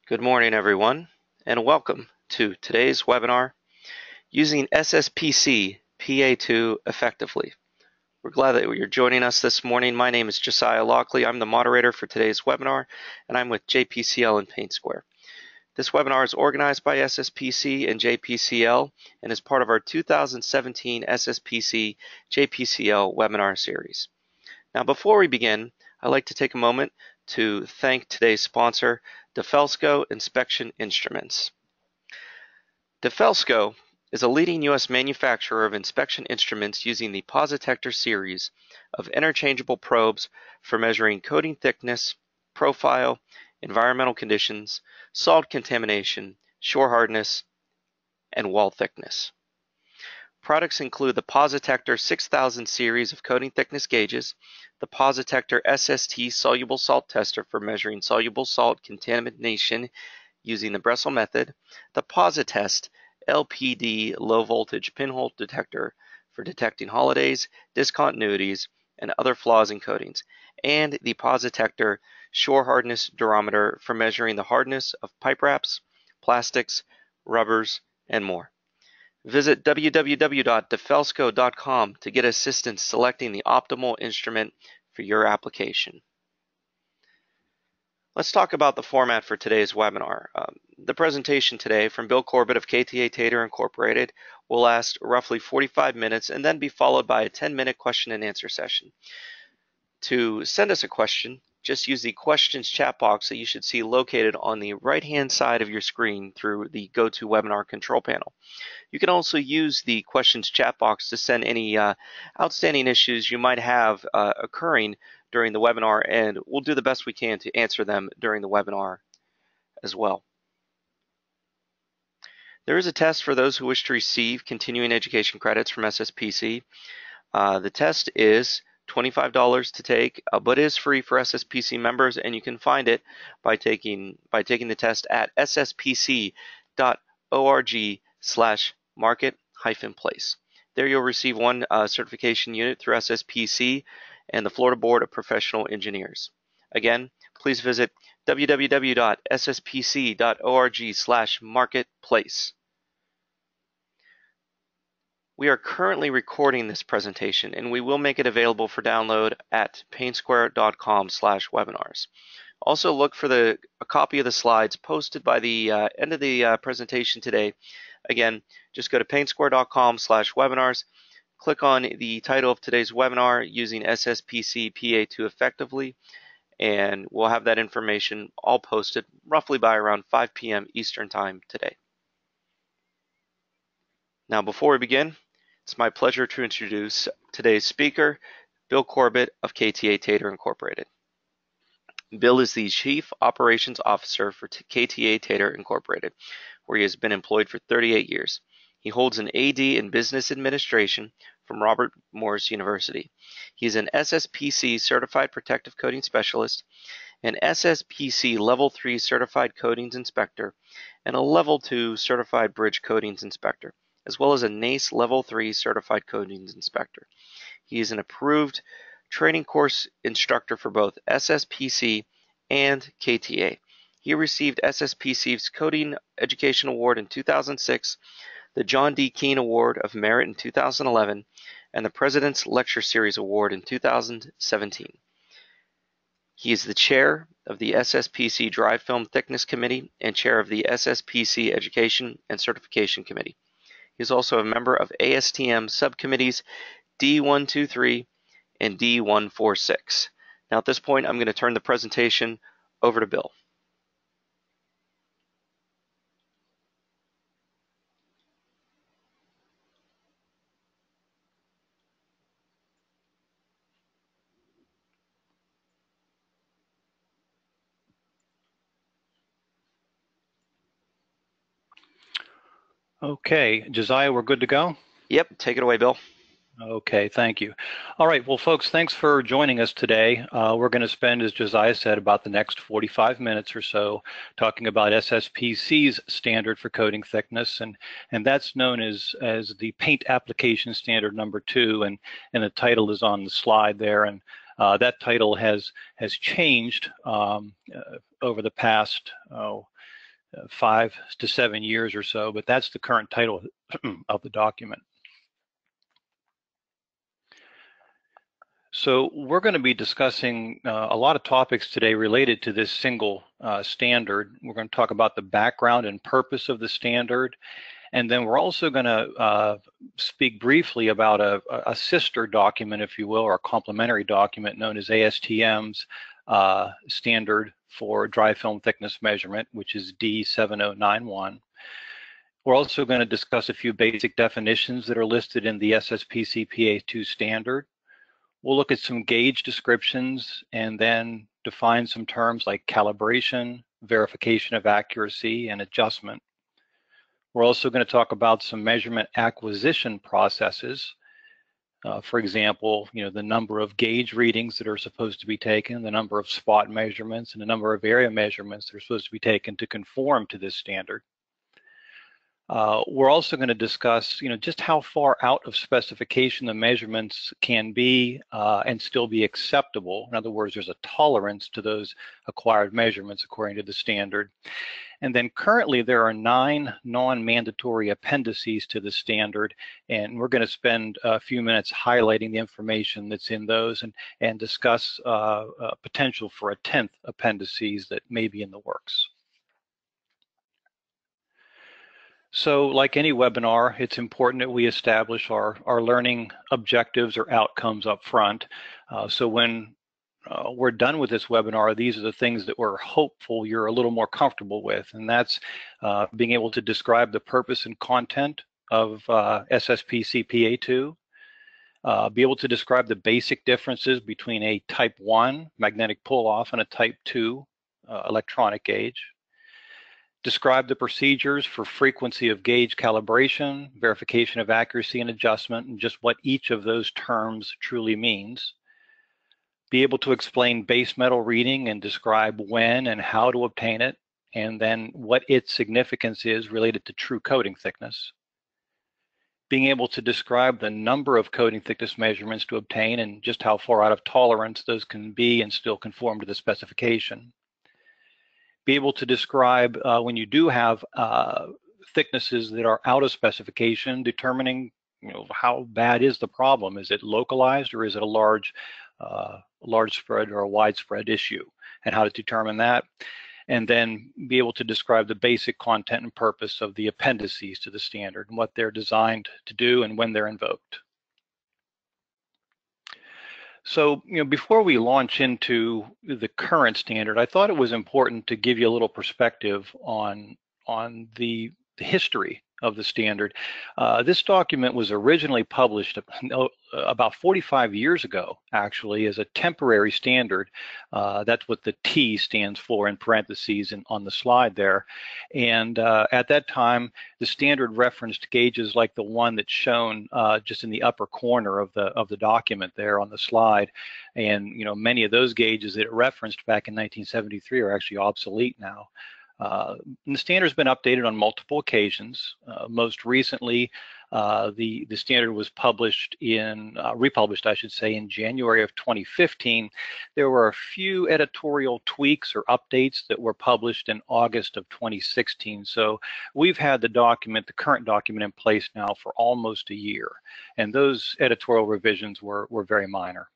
Good morning, everyone, and welcome to today's webinar, Using SSPC PA2 Effectively. We're glad that you're joining us this morning. My name is Josiah Lockley. I'm the moderator for today's webinar, and I'm with JPCL and PaintSquare. This webinar is organized by SSPC and JPCL and is part of our 2017 SSPC JPCL webinar series. Now, before we begin, I'd like to take a moment to thank today's sponsor, DeFelsco Inspection Instruments. DeFelsco is a leading U.S. manufacturer of inspection instruments using the Positector series of interchangeable probes for measuring coating thickness, profile, environmental conditions, salt contamination, shore hardness, and wall thickness. Products include the Positector 6000 series of coating thickness gauges, the Positector SST soluble salt tester for measuring soluble salt contamination using the Bresel method, the Positest LPD low voltage pinhole detector for detecting holidays, discontinuities, and other flaws in coatings, and the Positector shore hardness durometer for measuring the hardness of pipe wraps, plastics, rubbers, and more. Visit www.defelsco.com to get assistance selecting the optimal instrument for your application. Let's talk about the format for today's webinar. The presentation today from Bill Corbett of KTA Tater Incorporated will last roughly 45 minutes and then be followed by a 10-minute question and answer session. To send us a question, just use the questions chat box that you should see located on the right-hand side of your screen through the GoToWebinar control panel. You can also use the questions chat box to send any outstanding issues you might have occurring during the webinar, and we'll do the best we can to answer them during the webinar as well. There is a test for those who wish to receive continuing education credits from SSPC. The test is $25 to take, but is free for SSPC members, and you can find it by taking the test at sspc.org/market-place. There you'll receive one certification unit through SSPC and the Florida Board of Professional Engineers. Again, please visit www.sspc.org/marketplace. We are currently recording this presentation, and we will make it available for download at PaintSquare.com/webinars. Also look for a copy of the slides posted by the end of the presentation today. Again, just go to PaintSquare.com/webinars, click on the title of today's webinar, Using SSPC PA2 Effectively, and we'll have that information all posted roughly by around 5 p.m. Eastern Time today. Now, before we begin, it's my pleasure to introduce today's speaker, Bill Corbett of KTA Tater Incorporated. Bill is the Chief Operations Officer for KTA Tater Incorporated, where he has been employed for 38 years. He holds an AD in Business Administration from Robert Morris University. He is an SSPC Certified Protective Coating Specialist, an SSPC Level 3 Certified Coatings Inspector, and a Level 2 Certified Bridge Coatings Inspector, as well as a NACE Level 3 Certified Coatings Inspector. He is an approved training course instructor for both SSPC and KTA. He received SSPC's Coating Education Award in 2006, the John D. Keene Award of Merit in 2011, and the President's Lecture Series Award in 2017. He is the chair of the SSPC Dry Film Thickness Committee and chair of the SSPC Education and Certification Committee. He is also a member of ASTM subcommittees D123 and D146. Now at this point, I'm going to turn the presentation over to Bill. Okay, Josiah, we're good to go? Yep, take it away, Bill. Okay, thank you. All right, well, folks, thanks for joining us today. We're going to spend, as Josiah said, about the next 45 minutes or so talking about SSPC's standard for coating thickness, and that's known as the Paint Application Standard number 2, and the title is on the slide there, and that title has changed over the past 5 to 7 years or so, but that's the current title of the document. So we're going to be discussing a lot of topics today related to this single standard. We're going to talk about the background and purpose of the standard, and then we're also going to speak briefly about a sister document, if you will, or a complementary document known as ASTM's standard for dry film thickness measurement, which is D7091. We're also going to discuss a few basic definitions that are listed in the SSPC PA2 standard. We'll look at some gauge descriptions and then define some terms like calibration, verification of accuracy, and adjustment. We're also going to talk about some measurement acquisition processes. For example, the number of gauge readings that are supposed to be taken, the number of spot measurements, and the number of area measurements that are supposed to be taken to conform to this standard. We're also going to discuss, just how far out of specification the measurements can be and still be acceptable. In other words, there's a tolerance to those acquired measurements according to the standard. And then currently there are 9 non-mandatory appendices to the standard, and we're going to spend a few minutes highlighting the information that's in those and discuss potential for a 10th appendices that may be in the works. So like any webinar, it's important that we establish our learning objectives or outcomes up front. So when we're done with this webinar, these are the things that we're hopeful you're a little more comfortable with, and that's being able to describe the purpose and content of SSPC PA2, be able to describe the basic differences between a type 1 magnetic pull-off and a type 2 electronic gauge, describe the procedures for frequency of gauge calibration, verification of accuracy and adjustment, and just what each of those terms truly means. Be able to explain base metal reading and describe when and how to obtain it, and then what its significance is related to true coating thickness. Being able to describe the number of coating thickness measurements to obtain and just how far out of tolerance those can be and still conform to the specification. Be able to describe when you do have thicknesses that are out of specification, determining how bad is the problem. Is it localized or is it a large spread or a widespread issue, and how to determine that. And then be able to describe the basic content and purpose of the appendices to the standard and what they're designed to do and when they're invoked. So, before we launch into the current standard, I thought it was important to give you a little perspective on the history of the standard. This document was originally published about 45 years ago, actually, as a temporary standard. That's what the T stands for in parentheses on the slide there. And at that time, the standard referenced gauges like the one that's shown just in the upper corner of the document there on the slide. And many of those gauges that it referenced back in 1973 are actually obsolete now. And the standard has been updated on multiple occasions. Most recently, the standard was republished, I should say, in January of 2015. There were a few editorial tweaks or updates that were published in August of 2016. So we've had the current document in place now for almost a year. And those editorial revisions were very minor.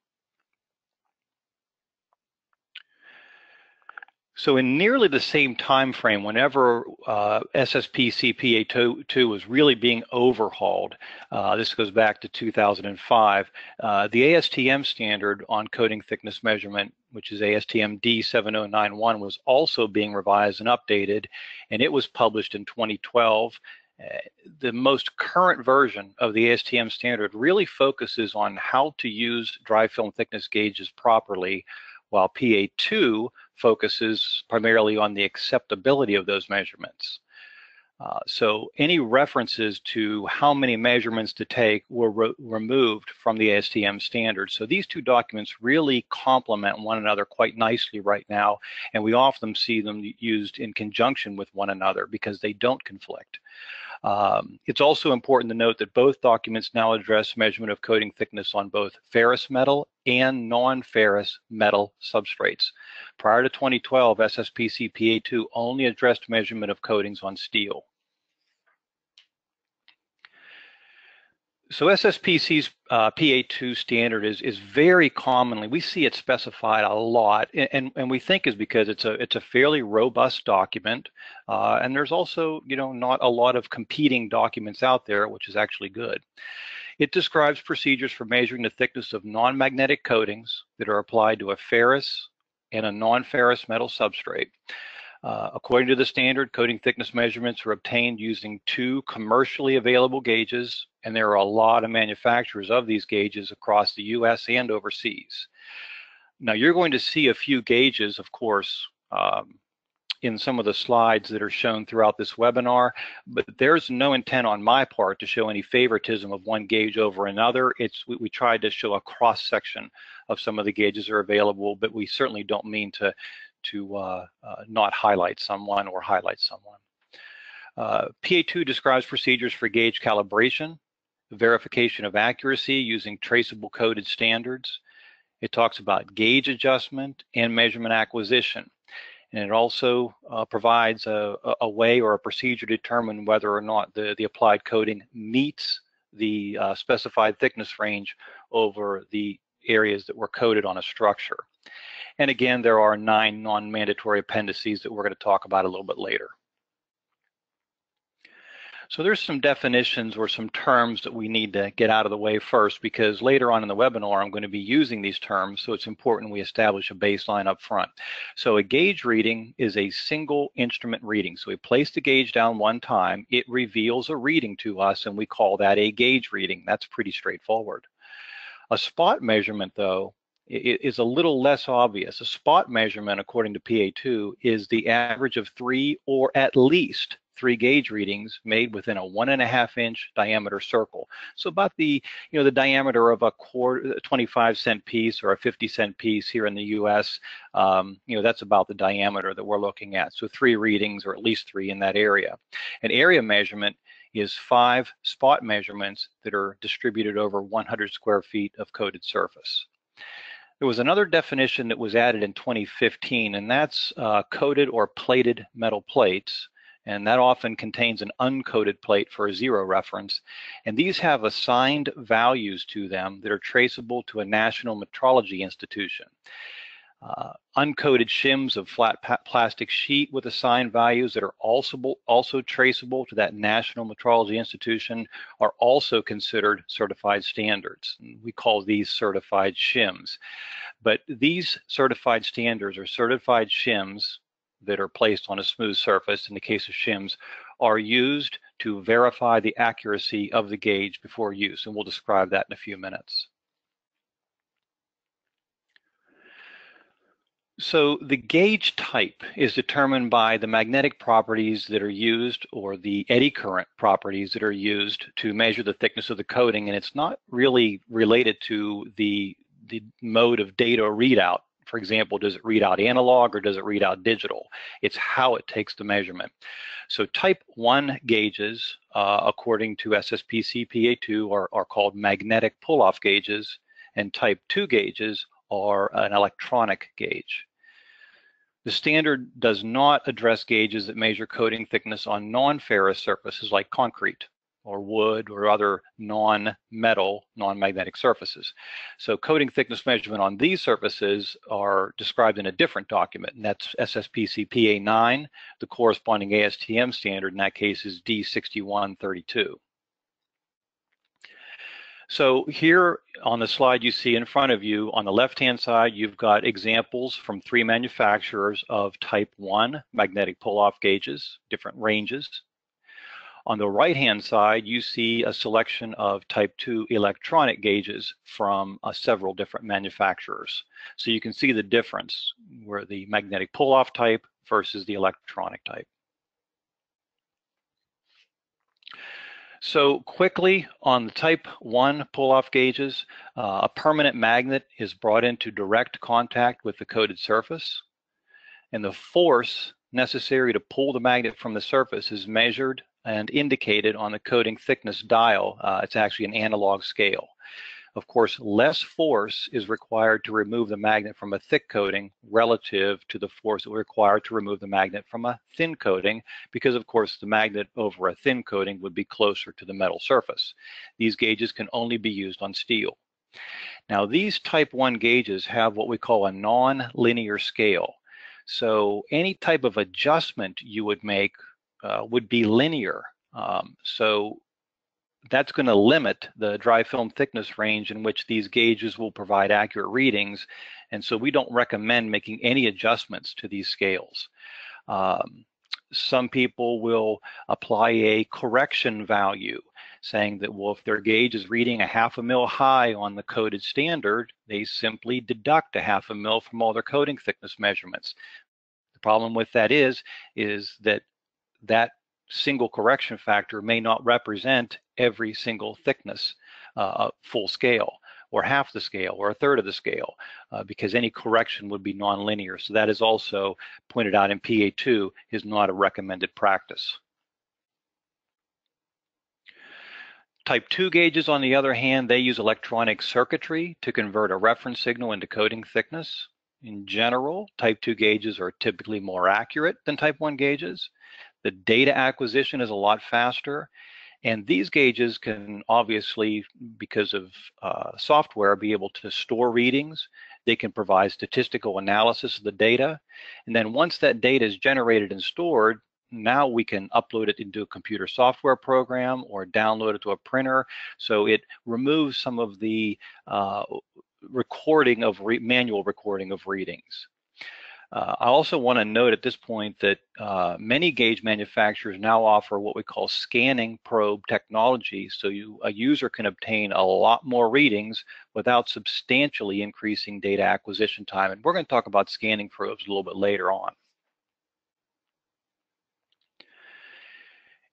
So in nearly the same time frame, whenever SSPC PA2 was really being overhauled, this goes back to 2005, the ASTM standard on coating thickness measurement, which is ASTM D7091, was also being revised and updated, and it was published in 2012. The most current version of the ASTM standard really focuses on how to use dry film thickness gauges properly, while PA2 focuses primarily on the acceptability of those measurements. So any references to how many measurements to take were removed from the ASTM standard. So these two documents really complement one another quite nicely right now, and we often see them used in conjunction with one another because they don't conflict. It's also important to note that both documents now address measurement of coating thickness on both ferrous metal and non-ferrous metal substrates. Prior to 2012, SSPC PA2 only addressed measurement of coatings on steel. So SSPC's PA2 standard is very commonly, we see it specified a lot, and we think is because it's a fairly robust document, and there's also, you know, not a lot of competing documents out there, which is actually good. It describes procedures for measuring the thickness of non-magnetic coatings that are applied to a ferrous and a non-ferrous metal substrate. According to the standard, coating thickness measurements are obtained using 2 commercially available gauges, and there are a lot of manufacturers of these gauges across the US and overseas. Now, you're going to see a few gauges, of course, in some of the slides that are shown throughout this webinar, but there's no intent on my part to show any favoritism of one gauge over another. We tried to show a cross-section of some of the gauges that are available, but we certainly don't mean to not highlight someone or highlight someone. PA2 describes procedures for gauge calibration, verification of accuracy using traceable coded standards. It talks about gauge adjustment and measurement acquisition. And it also provides a way or a procedure to determine whether or not the applied coating meets the specified thickness range over the areas that were coated on a structure. And again, there are 9 non-mandatory appendices that we're going to talk about a little bit later. So there's some definitions or some terms that we need to get out of the way first, because later on in the webinar, I'm going to be using these terms, so it's important we establish a baseline up front. So a gauge reading is a single instrument reading. So we place the gauge down one time, it reveals a reading to us, and we call that a gauge reading. That's pretty straightforward. A spot measurement, though, is a little less obvious. A spot measurement, according to PA2, is the average of 3 or at least 3 gauge readings made within a 1.5-inch diameter circle. So about the diameter of a 25-cent piece or a 50-cent piece here in the U.S. That's about the diameter that we're looking at. So 3 readings, or at least 3 in that area. An area measurement is 5 spot measurements that are distributed over 100 square feet of coated surface. There was another definition that was added in 2015, and that's coated or plated metal plates, and that often contains an uncoated plate for a 0 reference, and these have assigned values to them that are traceable to a national metrology institution. Uncoated shims of flat plastic sheet with assigned values that are also traceable to that national metrology institution are also considered certified standards. We call these certified shims. But these certified standards or certified shims that are placed on a smooth surface, in the case of shims, are used to verify the accuracy of the gauge before use, and we'll describe that in a few minutes. So the gauge type is determined by the magnetic properties that are used, or the eddy current properties that are used to measure the thickness of the coating, and it's not really related to the mode of data readout. For example, does it read out analog or does it read out digital? It's how it takes the measurement. So type 1 gauges, according to SSPC PA2, are called magnetic pull-off gauges, and type 2 gauges are an electronic gauge. The standard does not address gauges that measure coating thickness on non-ferrous surfaces like concrete or wood or other non-metal, non-magnetic surfaces. So coating thickness measurement on these surfaces are described in a different document, and that's SSPC PA9. The corresponding ASTM standard in that case is D6132. So here on the slide you see in front of you, on the left-hand side, you've got examples from 3 manufacturers of type 1 magnetic pull-off gauges, different ranges. On the right-hand side, you see a selection of type 2 electronic gauges from several different manufacturers. So you can see the difference, where the magnetic pull-off type versus the electronic type. So quickly, on the type 1 pull-off gauges, a permanent magnet is brought into direct contact with the coated surface, and the force necessary to pull the magnet from the surface is measured and indicated on the coating thickness dial. It's actually an analog scale. Of course, less force is required to remove the magnet from a thick coating relative to the force that would require to remove the magnet from a thin coating, because of course the magnet over a thin coating would be closer to the metal surface. These gauges can only be used on steel. Now, these type 1 gauges have what we call a non-linear scale. So any type of adjustment you would make would be linear. So that's going to limit the dry film thickness range in which these gauges will provide accurate readings. And so we don't recommend making any adjustments to these scales. Some people will apply a correction value, saying that, well, if their gauge is reading a 1/2 mil high on the coated standard, they simply deduct a 1/2 mil from all their coating thickness measurements. The problem with that is that that single correction factor may not represent every single thickness, full scale, or half the scale, or a third of the scale, because any correction would be nonlinear. So that is also pointed out in PA2 is not a recommended practice. Type 2 gauges, on the other hand, they use electronic circuitry to convert a reference signal into coating thickness. In general, type 2 gauges are typically more accurate than type 1 gauges. The data acquisition is a lot faster, and these gauges can obviously, because of software, be able to store readings. They can provide statistical analysis of the data, and then once that data is generated and stored, now we can upload it into a computer software program or download it to a printer. So it removes some of the manual recording of readings. I also want to note at this point that many gauge manufacturers now offer what we call scanning probe technology, so a user can obtain a lot more readings without substantially increasing data acquisition time. And we're going to talk about scanning probes a little bit later on.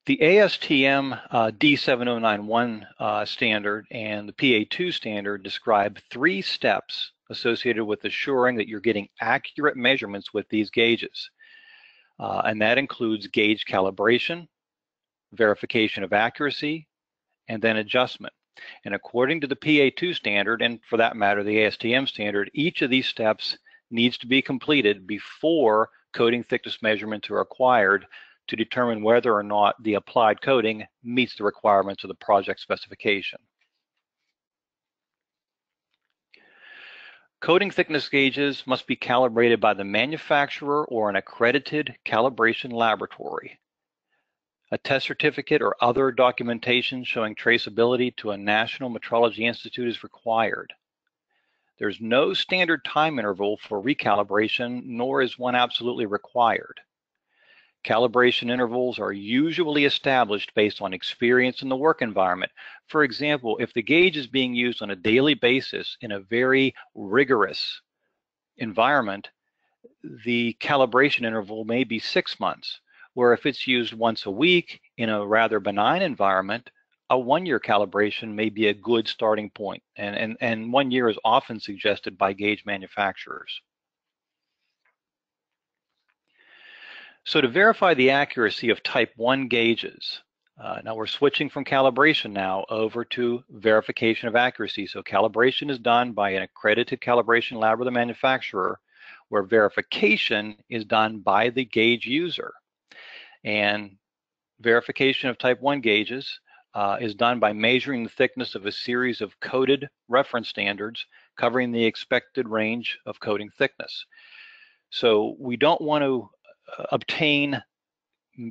The ASTM D7091 standard and the PA2 standard describe 3 steps associated with assuring that you're getting accurate measurements with these gauges. And that includes gauge calibration, verification of accuracy, and then adjustment. And according to the PA2 standard, and for that matter, the ASTM standard, each of these steps needs to be completed before coating thickness measurements are required to determine whether or not the applied coating meets the requirements of the project specification. Coating thickness gauges must be calibrated by the manufacturer or an accredited calibration laboratory. A test certificate or other documentation showing traceability to a National Metrology Institute is required. There's no standard time interval for recalibration, nor is one absolutely required. Calibration intervals are usually established based on experience in the work environment. For example, if the gauge is being used on a daily basis in a very rigorous environment, the calibration interval may be 6 months, where if it's used once a week in a rather benign environment, a 1-year calibration may be a good starting point, and 1 year is often suggested by gauge manufacturers. So to verify the accuracy of type 1 gauges, now we're switching from calibration now over to verification of accuracy. So calibration is done by an accredited calibration lab or the manufacturer, where verification is done by the gauge user. And verification of type 1 gauges is done by measuring the thickness of a series of coded reference standards covering the expected range of coating thickness. So we don't want to obtain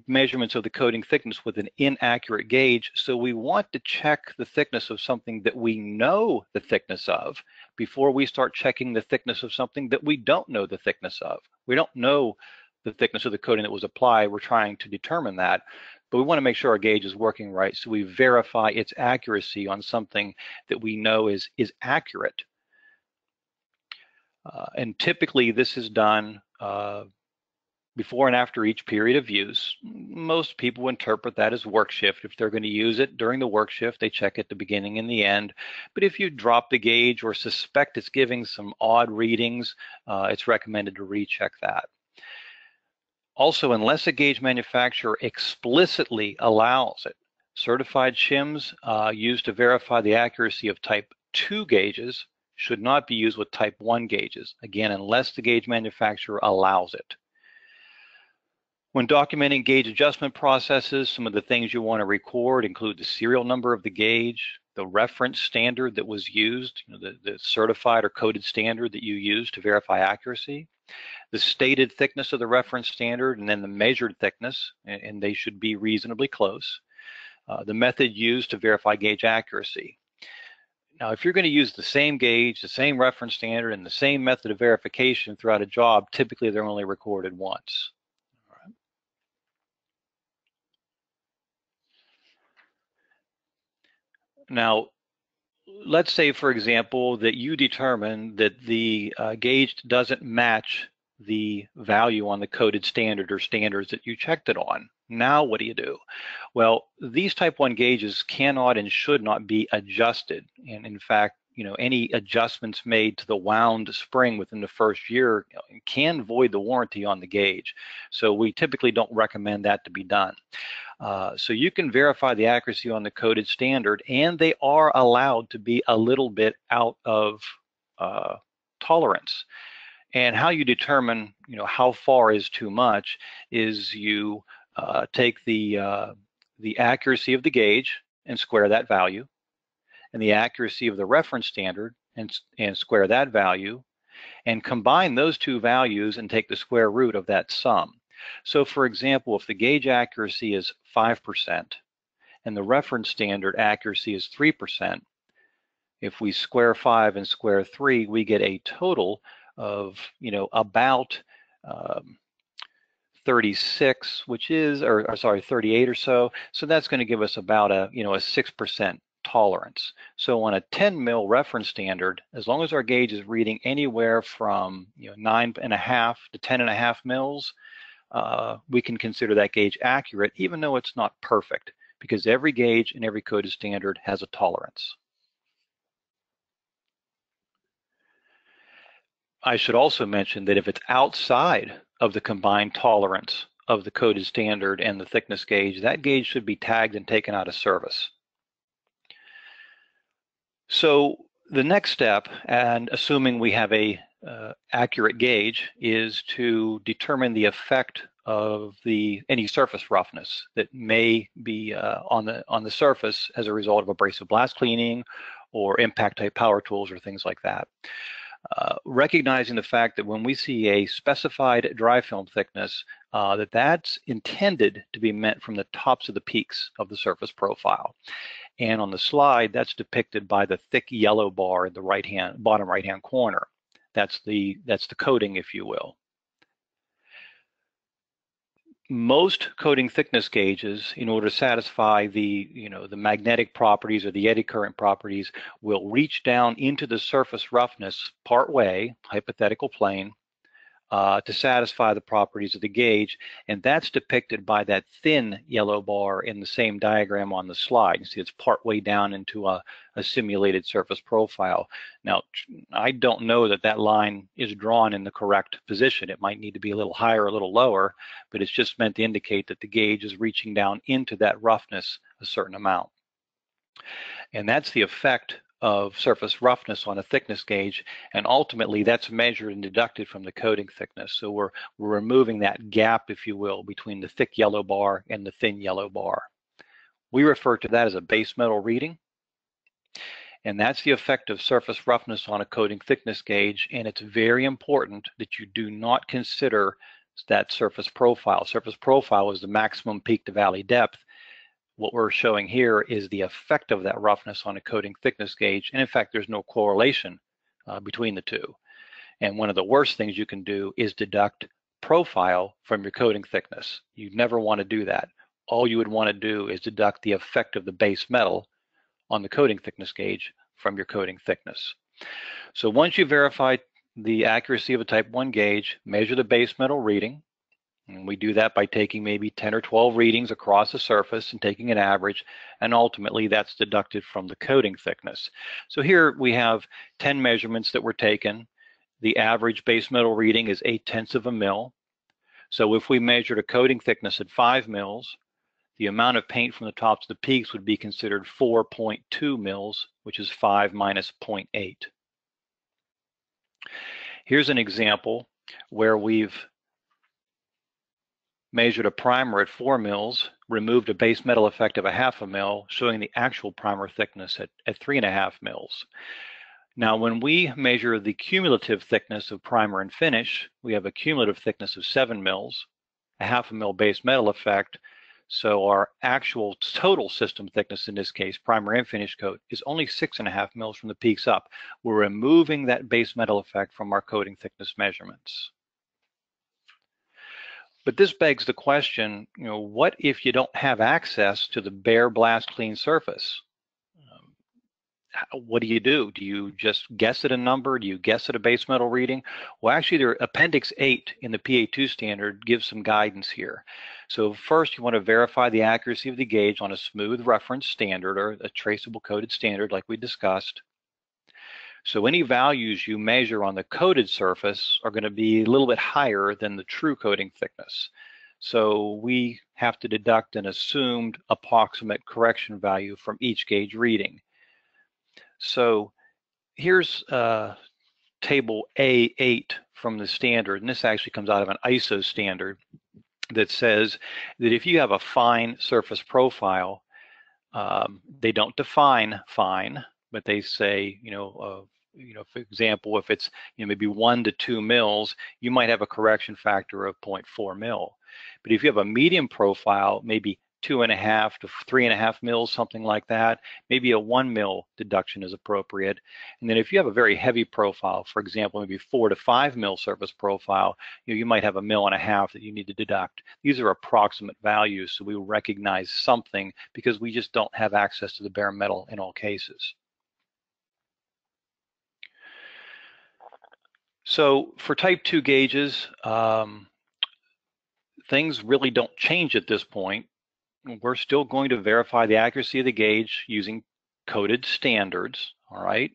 measurements of the coating thickness with an inaccurate gauge, so we want to check the thickness of something that we know the thickness of before we start checking the thickness of something that we don't know the thickness of. We don't know the thickness of the coating that was applied. We're trying to determine that, but we want to make sure our gauge is working right, so we verify its accuracy on something that we know is accurate. And typically this is done before and after each period of use. Most people interpret that as work shift. If they're going to use it during the work shift, they check at the beginning and the end. But if you drop the gauge or suspect it's giving some odd readings, it's recommended to recheck that. Also, unless a gauge manufacturer explicitly allows it, certified shims used to verify the accuracy of type 2 gauges should not be used with type 1 gauges, again, unless the gauge manufacturer allows it. When documenting gauge adjustment processes, some of the things you want to record include the serial number of the gauge, the reference standard that was used, the certified or coded standard that you used to verify accuracy, the stated thickness of the reference standard, and then the measured thickness, and they should be reasonably close. The method used to verify gauge accuracy. Now, if you're going to use the same gauge, the same reference standard, and the same method of verification throughout a job, typically they're only recorded once. All right. Now, let's say, for example, that you determine that the gauge doesn't match the value on the coded standard or standards that you checked it on. Now what do you do? Well, these type 1 gauges cannot and should not be adjusted. And in fact, any adjustments made to the wound spring within the first year can void the warranty on the gauge. So we typically don't recommend that to be done. So you can verify the accuracy on the coded standard, and they are allowed to be a little bit out of tolerance. And how you determine, how far is too much is you take the accuracy of the gauge and square that value, and the accuracy of the reference standard and square that value, and combine those two values and take the square root of that sum. So for example, if the gauge accuracy is 5% and the reference standard accuracy is 3%, if we square 5 and square 3, we get a total of, about 36, which is, or sorry, 38 or so. So that's going to give us about a 6% tolerance. So on a 10 mil reference standard, as long as our gauge is reading anywhere from 9.5 to 10.5 mils, we can consider that gauge accurate, even though it's not perfect, because every gauge and every coded standard has a tolerance. I should also mention that if it's outside of the combined tolerance of the coded standard and the thickness gauge, that gauge should be tagged and taken out of service. So the next step, and assuming we have a accurate gauge, is to determine the effect of any surface roughness that may be on the surface as a result of abrasive blast cleaning or impact type power tools or things like that. Recognizing the fact that when we see a specified dry film thickness, that's intended to be meant from the tops of the peaks of the surface profile. And on the slide, that's depicted by the thick yellow bar in the bottom right-hand corner. That's the coating, if you will. Most coating thickness gauges, in order to satisfy the magnetic properties or the eddy current properties, will reach down into the surface roughness partway, hypothetical plane, to satisfy the properties of the gauge, and that's depicted by that thin yellow bar in the same diagram on the slide. You see it's partway down into a simulated surface profile. Now, I don't know that line is drawn in the correct position. It might need to be a little higher, a little lower, but it's just meant to indicate that the gauge is reaching down into that roughness a certain amount. And that's the effect of surface roughness on a thickness gauge, and ultimately that's measured and deducted from the coating thickness. So we're removing that gap, if you will, between the thick yellow bar and the thin yellow bar. We refer to that as a base metal reading, and that's the effect of surface roughness on a coating thickness gauge, and it's very important that you do not consider that surface profile. Surface profile is the maximum peak to valley depth. What we're showing here is the effect of that roughness on a coating thickness gauge, and in fact there's no correlation between the two. And one of the worst things you can do is deduct profile from your coating thickness. You'd never want to do that. All you would want to do is deduct the effect of the base metal on the coating thickness gauge from your coating thickness. So once you verify the accuracy of a type 1 gauge, measure the base metal reading. And we do that by taking maybe 10 or 12 readings across the surface and taking an average, and ultimately that's deducted from the coating thickness. So here we have 10 measurements that were taken. The average base metal reading is 0.8 of a mil. So if we measured a coating thickness at 5 mils, the amount of paint from the tops to the peaks would be considered 4.2 mils, which is 5 minus 0.8. Here's an example where we've measured a primer at 4 mils, removed a base metal effect of 1/2 mil, showing the actual primer thickness at 3.5 mils. Now, when we measure the cumulative thickness of primer and finish, we have a cumulative thickness of 7 mils, a 1/2 mil base metal effect. So our actual total system thickness, in this case, primer and finish coat, is only 6.5 mils from the peaks up. We're removing that base metal effect from our coating thickness measurements. But this begs the question, what if you don't have access to the bare blast clean surface? What do? Do you just guess at a number? Do you guess at a base metal reading? Well, actually, Appendix 8 in the PA2 standard gives some guidance here. So first, you want to verify the accuracy of the gauge on a smooth reference standard or a traceable coated standard like we discussed. So any values you measure on the coated surface are going to be a little bit higher than the true coating thickness. So we have to deduct an assumed approximate correction value from each gauge reading. So here's table A8 from the standard, and this actually comes out of an ISO standard that says that if you have a fine surface profile, they don't define fine, but they say, for example, if it's maybe 1 to 2 mils, you might have a correction factor of 0.4 mil. But if you have a medium profile, maybe 2.5 to 3.5 mils, something like that, maybe a 1 mil deduction is appropriate. And then if you have a very heavy profile, for example, maybe 4 to 5 mil surface profile, you might have 1.5 mils that you need to deduct. These are approximate values, so we recognize something because we just don't have access to the bare metal in all cases. So for type 2 gauges, things really don't change at this point. We're still going to verify the accuracy of the gauge using coded standards, all right?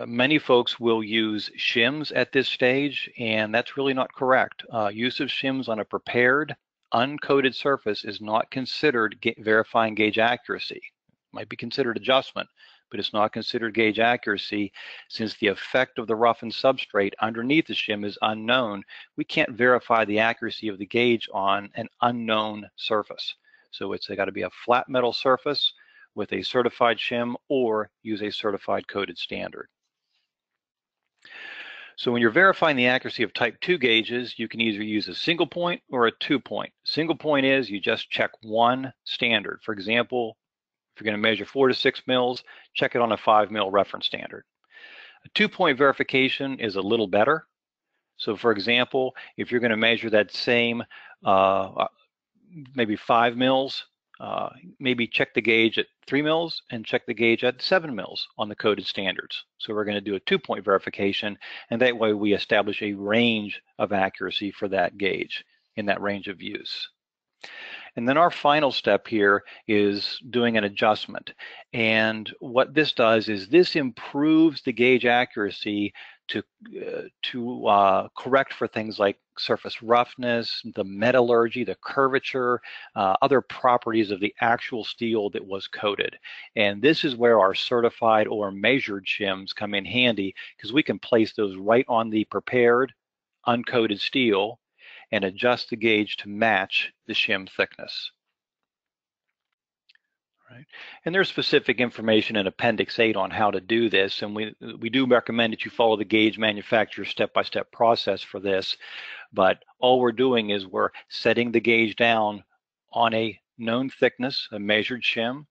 Many folks will use shims at this stage, and that's really not correct. Use of shims on a prepared, uncoated surface is not considered verifying gauge accuracy. It might be considered adjustment, but it's not considered gauge accuracy since the effect of the roughened substrate underneath the shim is unknown. We can't verify the accuracy of the gauge on an unknown surface. So it's got to be a flat metal surface with a certified shim or use a certified coated standard. So when you're verifying the accuracy of type 2 gauges, you can either use a single point or a 2-point. Single point is you just check one standard. For example, if you're going to measure 4 to 6 mils, check it on a 5 mil reference standard. A 2-point verification is a little better. So for example, if you're going to measure that same maybe 5 mils, maybe check the gauge at 3 mils and check the gauge at 7 mils on the coded standards. So we're going to do a 2-point verification, and that way we establish a range of accuracy for that gauge in that range of use. And then our final step here is doing an adjustment. And what this does is this improves the gauge accuracy to correct for things like surface roughness, the metallurgy, the curvature, other properties of the actual steel that was coated. And this is where our certified or measured shims come in handy, because we can place those right on the prepared, uncoated steel and adjust the gauge to match the shim thickness. Right. And there's specific information in Appendix 8 on how to do this, and we do recommend that you follow the gauge manufacturer's step-by-step process for this, but all we're doing is we're setting the gauge down on a known thickness, a measured shim,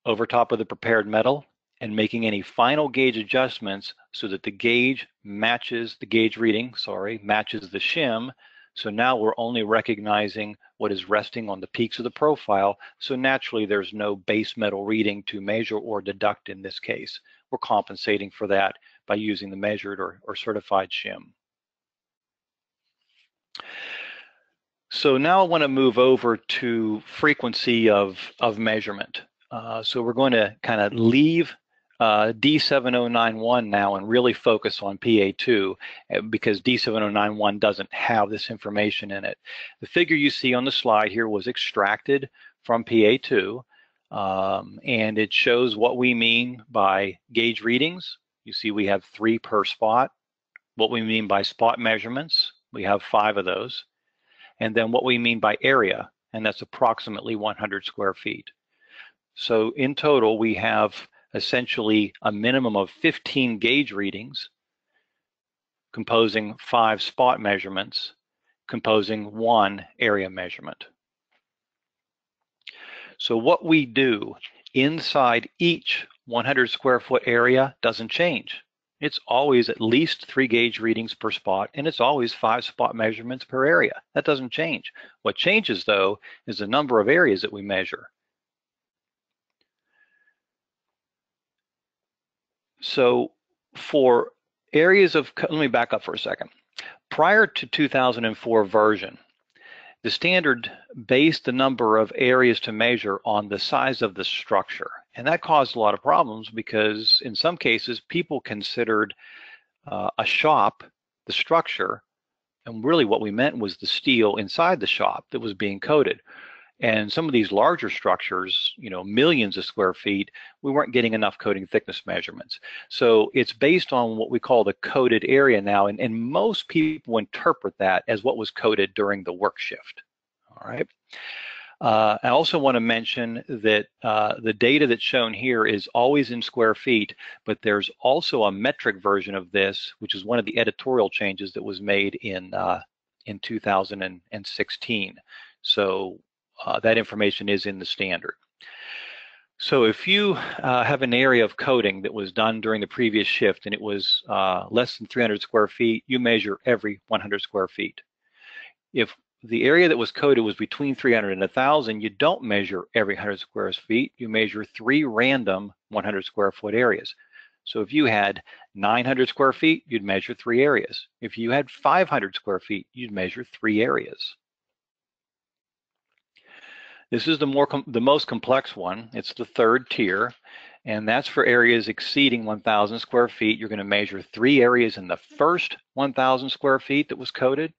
over top of the prepared metal, and making any final gauge adjustments so that the gauge matches the gauge reading, matches the shim. So now we're only recognizing what is resting on the peaks of the profile. So naturally there's no base metal reading to measure or deduct in this case. We're compensating for that by using the measured or certified shim. So now I want to move over to frequency of measurement. So we're going to kind of leave D7091 now and really focus on PA2 because D7091 doesn't have this information in it. The figure you see on the slide here was extracted from PA2, and it shows what we mean by gauge readings. You see we have 3 per spot. What we mean by spot measurements, we have 5 of those. And then what we mean by area, and that's approximately 100 square feet. So in total, we have essentially a minimum of 15 gauge readings composing 5 spot measurements, composing 1 area measurement. So what we do inside each 100 square foot area doesn't change. It's always at least 3 gauge readings per spot, and it's always 5 spot measurements per area. That doesn't change. What changes, though, is the number of areas that we measure. So for areas of, let me back up for a second. Prior to 2004 version, the standard based the number of areas to measure on the size of the structure. And that caused a lot of problems because in some cases, people considered a shop the structure, and really what we meant was the steel inside the shop that was being coated. And some of these larger structures, you know, millions of square feet, we weren't getting enough coating thickness measurements. So it's based on what we call the coated area now, and most people interpret that as what was coated during the work shift. All right. I also want to mention that the data that's shown here is always in square feet, but there's also a metric version of this, which is one of the editorial changes that was made in 2016. So that information is in the standard. So if you have an area of coating that was done during the previous shift and it was less than 300 square feet, you measure every 100 square feet. If the area that was coated was between 300 and 1,000, you don't measure every 100 square feet, you measure 3 random 100 square foot areas. So if you had 900 square feet, you'd measure 3 areas. If you had 500 square feet, you'd measure 3 areas. This is the most complex one. It's the 3rd tier, and that's for areas exceeding 1,000 square feet. You're going to measure 3 areas in the first 1,000 square feet that was coated,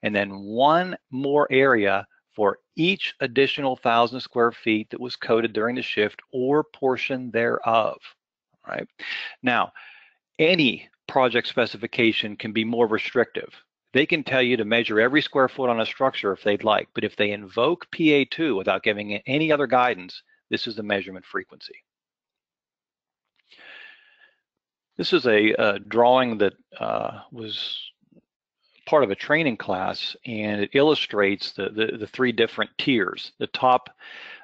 and then 1 more area for each additional 1,000 square feet that was coated during the shift or portion thereof. All right. Now, any project specification can be more restrictive. They can tell you to measure every square foot on a structure if they'd like, but if they invoke PA2 without giving any other guidance, this is the measurement frequency. This is a drawing that was part of a training class, and it illustrates the 3 different tiers. The top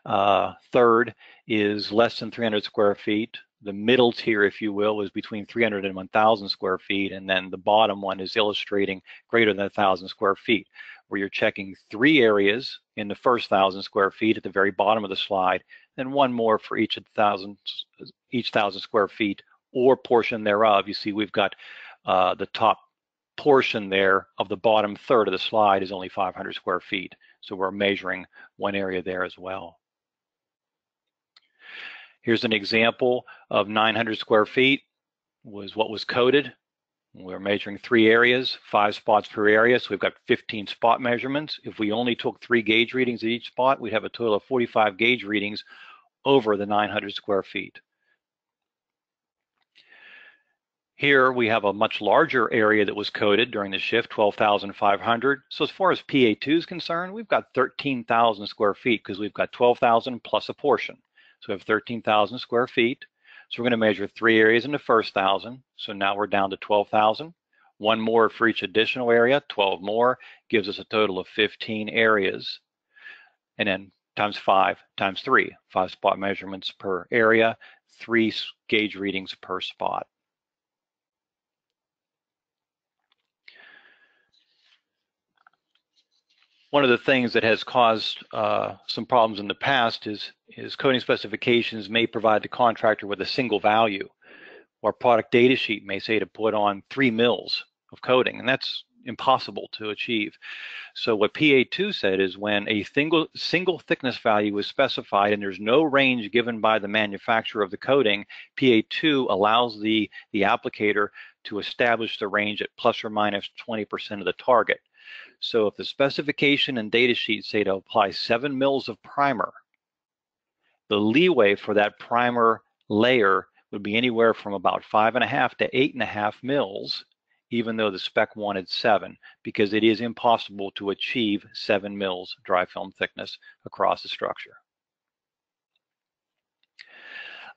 3rd is less than 300 square feet. The middle tier, if you will, is between 300 and 1,000 square feet, and then the bottom one is illustrating greater than 1,000 square feet, where you're checking 3 areas in the first 1,000 square feet at the very bottom of the slide, and 1 more for each 1,000 square feet or portion thereof. You see we've got the top portion there of the bottom 1/3 of the slide is only 500 square feet, so we're measuring 1 area there as well. Here's an example of 900 square feet was what was coated. We're measuring 3 areas, 5 spots per area, so we've got 15 spot measurements. If we only took 3 gauge readings at each spot, we'd have a total of 45 gauge readings over the 900 square feet. Here we have a much larger area that was coated during the shift, 12,500. So as far as PA2 is concerned, we've got 13,000 square feet because we've got 12,000 plus a portion. So we have 13,000 square feet. So we're going to measure 3 areas in the first 1,000. So now we're down to 12,000. 1 more for each additional area, 12 more, gives us a total of 15 areas. And then times 5 times 3, 5 spot measurements per area, 3 gauge readings per spot. One of the things that has caused some problems in the past is coating specifications may provide the contractor with a single value, or product data sheet may say to put on 3 mils of coating, and that's impossible to achieve. So what PA2 said is when a single thickness value is specified and there's no range given by the manufacturer of the coating, PA2 allows the applicator to establish the range at plus or minus 20% of the target. So if the specification and data sheet say to apply 7 mils of primer, the leeway for that primer layer would be anywhere from about 5.5 to 8.5 mils, even though the spec wanted 7, because it is impossible to achieve 7 mils dry film thickness across the structure.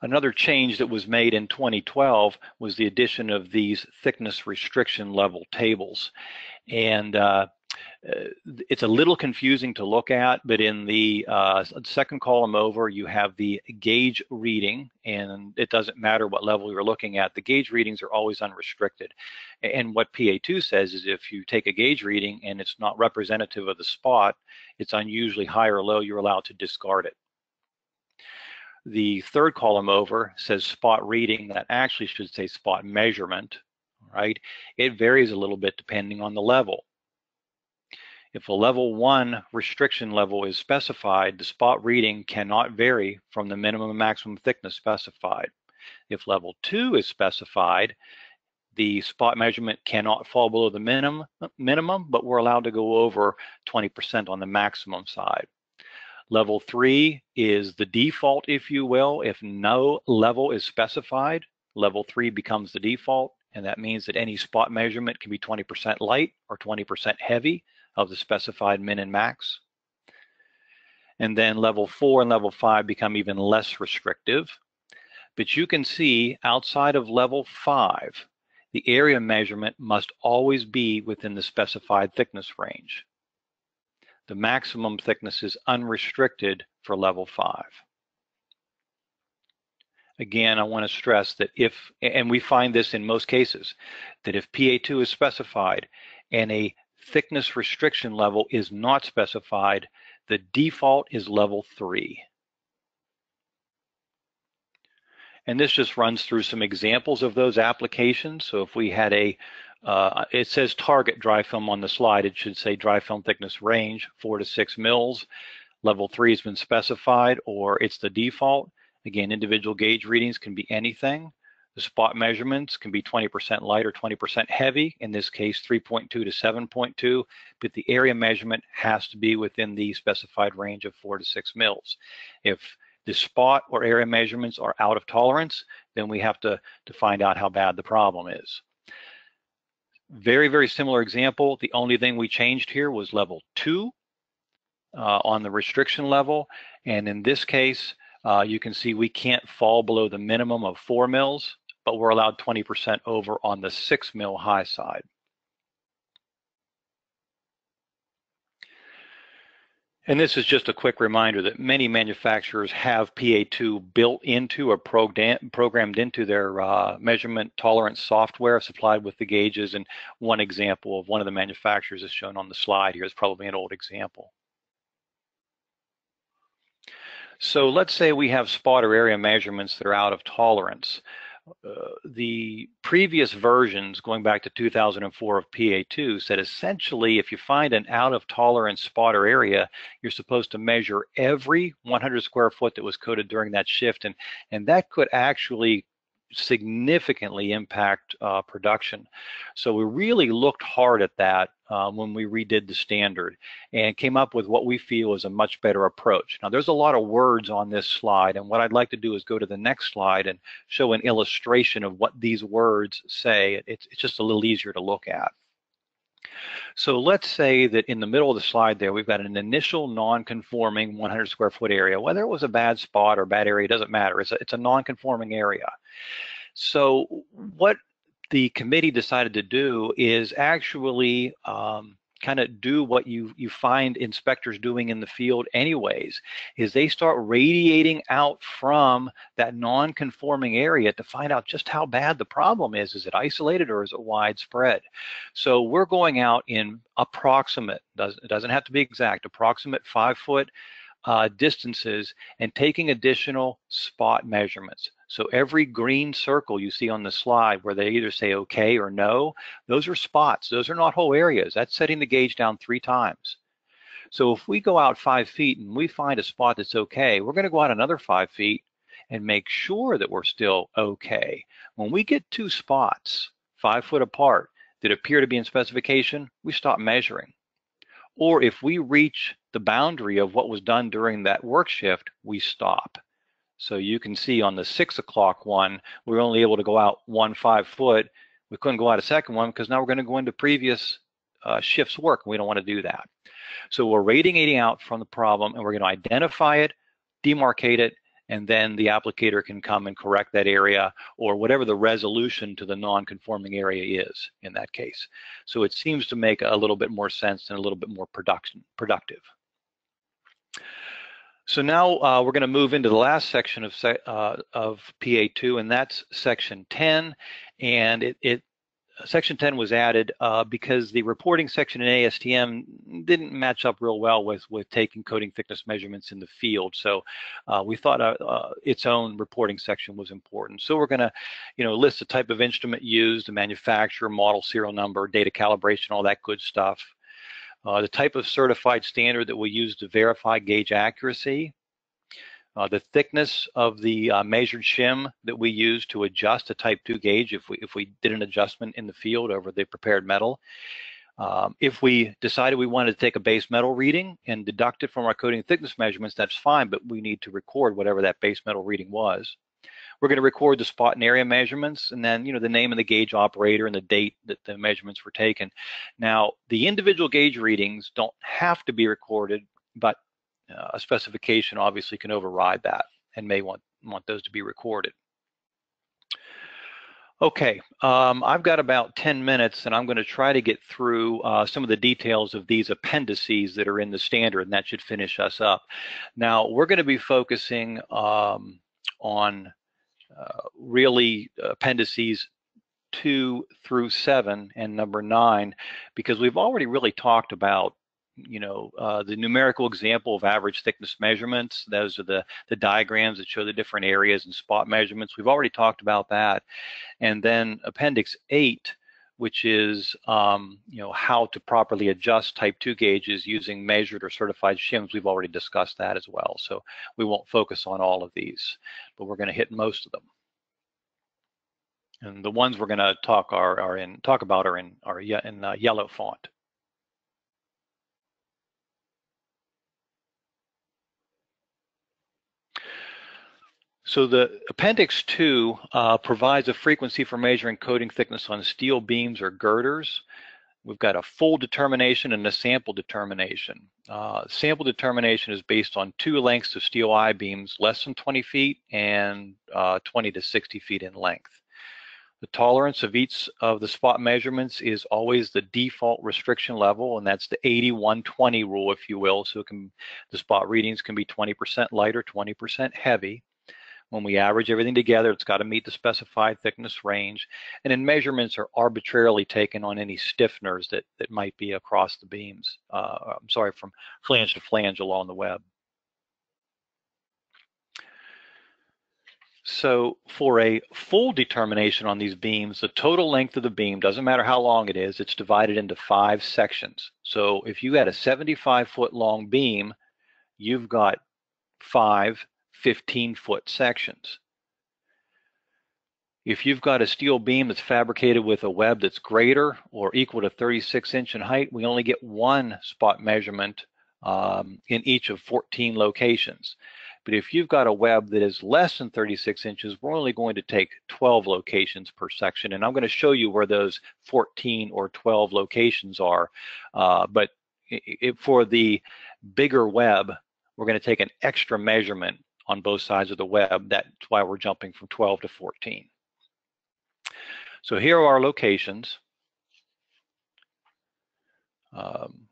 Another change that was made in 2012 was the addition of these thickness restriction level tables. And it's a little confusing to look at, but in the second column over, you have the gauge reading, and it doesn't matter what level you're looking at. The gauge readings are always unrestricted. And what PA2 says is if you take a gauge reading and it's not representative of the spot, it's unusually high or low, you're allowed to discard it. The third column over says spot reading. That actually should say spot measurement, right? It varies a little bit depending on the level. If a level 1 restriction level is specified, the spot reading cannot vary from the minimum and maximum thickness specified. If level 2 is specified, the spot measurement cannot fall below the minimum, but we're allowed to go over 20% on the maximum side. Level 3 is the default, if you will. If no level is specified, level 3 becomes the default, and that means that any spot measurement can be 20% light or 20% heavy of the specified min and max. And then level 4 and level 5 become even less restrictive. But you can see outside of level 5, the area measurement must always be within the specified thickness range. The maximum thickness is unrestricted for level 5. Again, I want to stress that and we find this in most cases, that if PA2 is specified and a thickness restriction level is not specified, the default is level 3. And this just runs through some examples of those applications. So if we had it says target dry film on the slide, it should say dry film thickness range 4 to 6 mils. Level 3 has been specified, or it's the default. Again, individual gauge readings can be anything. The spot measurements can be 20% light or 20% heavy, in this case 3.2 to 7.2, but the area measurement has to be within the specified range of 4 to 6 mils. If the spot or area measurements are out of tolerance, then we have to find out how bad the problem is. Very, very similar example. The only thing we changed here was level 2 on the restriction level. And in this case, you can see we can't fall below the minimum of 4 mils, but we're allowed 20% over on the 6 mil high side. And this is just a quick reminder that many manufacturers have PA2 built into or programmed into their measurement tolerance software supplied with the gauges. And one example of one of the manufacturers is shown on the slide here. Is probably an old example. So let's say we have spot or area measurements that are out of tolerance. The previous versions, going back to 2004 of PA2, said essentially if you find an out of tolerance spot or area, you're supposed to measure every 100 square foot that was coated during that shift, and that could actually significantly impact production. So we really looked hard at that when we redid the standard and came up with what we feel is a much better approach. Now there's a lot of words on this slide, and what I'd like to do is go to the next slide and show an illustration of what these words say. It's just a little easier to look at. So let's say that in the middle of the slide there, we've got an initial non-conforming 100 square foot area. Whether it was a bad spot or bad area, doesn't matter. It's a non-conforming area. So what the committee decided to do is actually kind of do what you find inspectors doing in the field anyways, is they start radiating out from that non-conforming area to find out just how bad the problem is. Is it isolated or is it widespread? So we're going out in approximate, it doesn't have to be exact, approximate 5-foot distances and taking additional spot measurements. So every green circle you see on the slide where they either say okay or no, those are spots. Those are not whole areas. That's setting the gauge down 3 times. So if we go out 5 feet and we find a spot that's okay, we're going to go out another 5 feet and make sure that we're still okay. When we get 2 spots 5 foot apart that appear to be in specification, we stop measuring. Or if we reach the boundary of what was done during that work shift, we stop. So you can see on the 6 o'clock one, we were only able to go out 1 5 foot. We couldn't go out a second one because now we're going to go into previous shift's work. We don't want to do that. So we're radiating out from the problem, and we're going to identify it, demarcate it, and then the applicator can come and correct that area or whatever the resolution to the non-conforming area is in that case. So it seems to make a little bit more sense and a little bit more productive. So now we're going to move into the last section of PA2, and that's section 10. And section 10 was added because the reporting section in ASTM didn't match up real well with taking coating thickness measurements in the field. So we thought its own reporting section was important. So we're going to, list the type of instrument used, the manufacturer, model, serial number, data calibration, all that good stuff. The type of certified standard that we use to verify gauge accuracy, the thickness of the measured shim that we use to adjust a type 2 gauge if we did an adjustment in the field over the prepared metal. If we decided we wanted to take a base metal reading and deduct it from our coating thickness measurements, that's fine, but we need to record whatever that base metal reading was. We're going to record the spot and area measurements, and then the name of the gauge operator and the date that the measurements were taken. Now, the individual gauge readings don't have to be recorded, but a specification obviously can override that and may want those to be recorded. Okay, I've got about 10 minutes, and I'm going to try to get through some of the details of these appendices that are in the standard, and that should finish us up. Now, we're going to be focusing on really appendices 2 through 7 and number 9, because we've already really talked about the numerical example of average thickness measurements. Those are the diagrams that show the different areas and spot measurements. We've already talked about that. And then Appendix 8, which is how to properly adjust type 2 gauges using measured or certified shims. We've already discussed that as well. So we won't focus on all of these, but we're going to hit most of them. And the ones we're going to talk about are in yellow font. So the Appendix 2 provides a frequency for measuring coating thickness on steel beams or girders. We've got a full determination and a sample determination. Sample determination is based on 2 lengths of steel I-beams, less than 20 feet and 20 to 60 feet in length. The tolerance of each of the spot measurements is always the default restriction level, and that's the 80-120 rule, if you will. So the spot readings can be 20% light or 20% heavy. When we average everything together, it's got to meet the specified thickness range. And then measurements are arbitrarily taken on any stiffeners that might be across the beams. From flange to flange along the web. So for a full determination on these beams, the total length of the beam, doesn't matter how long it is, it's divided into 5 sections. So if you had a 75-foot long beam, you've got 5 15-foot sections. If you've got a steel beam that's fabricated with a web that's greater or equal to 36 inch in height, we only get 1 spot measurement in each of 14 locations. But if you've got a web that is less than 36 inches, we're only going to take 12 locations per section. And I'm going to show you where those 14 or 12 locations are. But for the bigger web, we're going to take an extra measurement on both sides of the web. That's why we're jumping from 12 to 14. So here are our locations.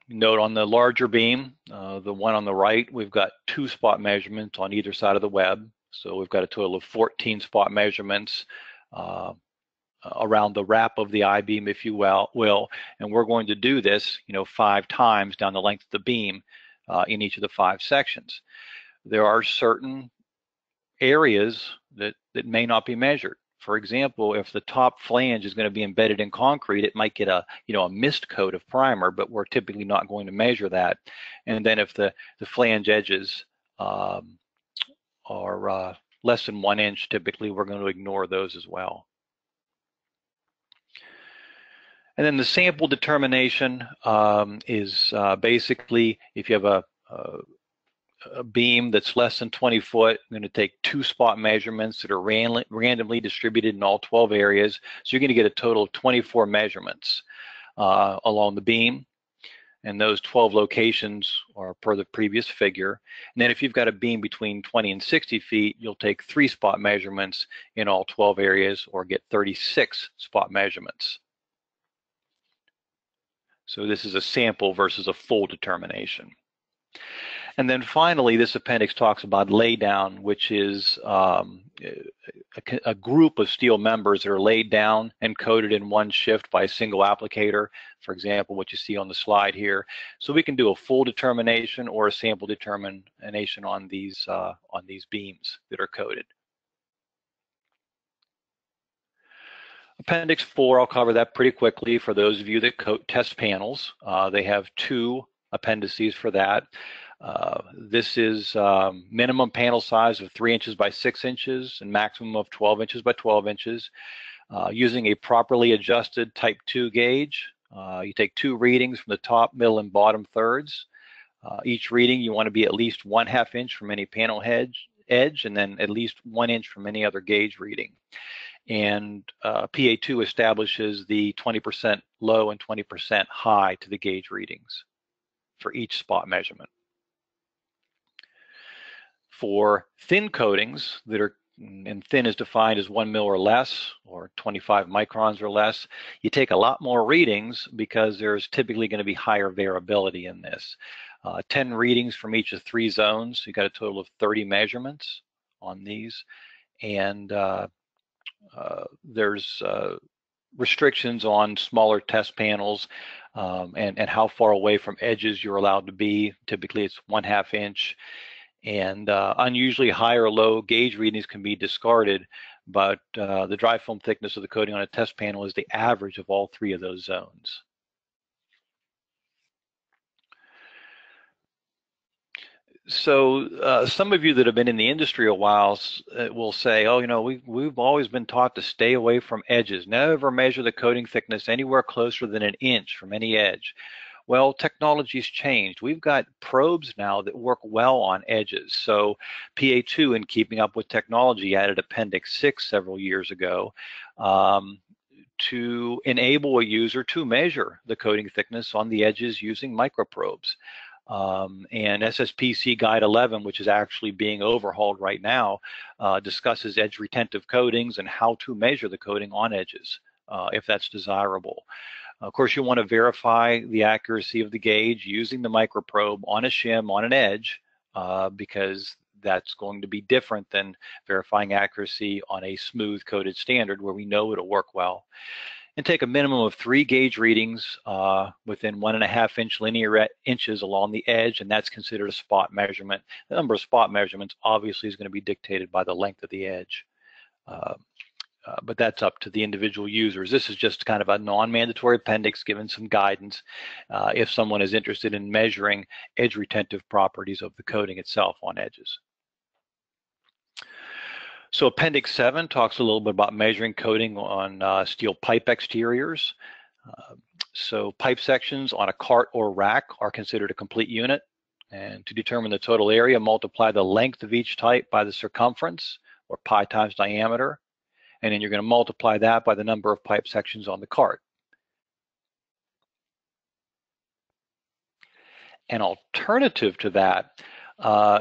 Note on the larger beam, the one on the right, we've got 2 spot measurements on either side of the web. So we've got a total of 14 spot measurements around the wrap of the I-beam, if you will. And we're going to do this, 5 times down the length of the beam in each of the 5 sections. There are certain areas that may not be measured. For example, if the top flange is going to be embedded in concrete, it might get a mist coat of primer, but we're typically not going to measure that. And then if the flange edges are less than 1 inch, typically we're going to ignore those as well. And then the sample determination is basically if you have a beam that's less than 20 foot, I'm going to take 2 spot measurements that are randomly distributed in all 12 areas. So you're going to get a total of 24 measurements along the beam. And those 12 locations are per the previous figure. And then if you've got a beam between 20 and 60 feet, you'll take 3 spot measurements in all 12 areas or get 36 spot measurements. So this is a sample versus a full determination. And then finally, this appendix talks about laydown, which is a group of steel members that are laid down and coated in one shift by a single applicator. For example, what you see on the slide here. So we can do a full determination or a sample determination on these beams that are coated. Appendix 4, I'll cover that pretty quickly for those of you that coat test panels. They have 2 appendices for that. This is minimum panel size of 3 inches by 6 inches and maximum of 12 inches by 12 inches. Using a properly adjusted type 2 gauge, you take 2 readings from the top, middle, and bottom thirds. Each reading you want to be at least 1/2 inch from any panel edge and then at least 1 inch from any other gauge reading. And PA2 establishes the 20% low and 20% high to the gauge readings for each spot measurement. For thin coatings that are, and thin is defined as 1 mil or less, or 25 microns or less, you take a lot more readings because there's typically going to be higher variability in this. 10 readings from each of 3 zones. You got a total of 30 measurements on these. And there's restrictions on smaller test panels and how far away from edges you're allowed to be. Typically it's 1/2 inch. And unusually high or low gauge readings can be discarded, but the dry film thickness of the coating on a test panel is the average of all 3 of those zones. So some of you that have been in the industry a while will say, oh, we've always been taught to stay away from edges. Never measure the coating thickness anywhere closer than 1 inch from any edge. Well, technology's changed. We've got probes now that work well on edges. So PA2, in keeping up with technology, added Appendix 6 several years ago to enable a user to measure the coating thickness on the edges using microprobes. And SSPC Guide 11, which is actually being overhauled right now, discusses edge retentive coatings and how to measure the coating on edges if that's desirable. Of course, you want to verify the accuracy of the gauge using the microprobe on a shim on an edge because that's going to be different than verifying accuracy on a smooth coated standard where we know it'll work well. And take a minimum of 3 gauge readings within 1.5 inch linear inches along the edge, and that's considered a spot measurement. The number of spot measurements obviously is going to be dictated by the length of the edge. But that's up to the individual users. This is just kind of a non-mandatory appendix giving some guidance if someone is interested in measuring edge retentive properties of the coating itself on edges. So Appendix 7 talks a little bit about measuring coating on steel pipe exteriors. So pipe sections on a cart or rack are considered a complete unit. And to determine the total area, multiply the length of each type by the circumference, or pi times diameter. And then you're going to multiply that by the number of pipe sections on the cart. An alternative to that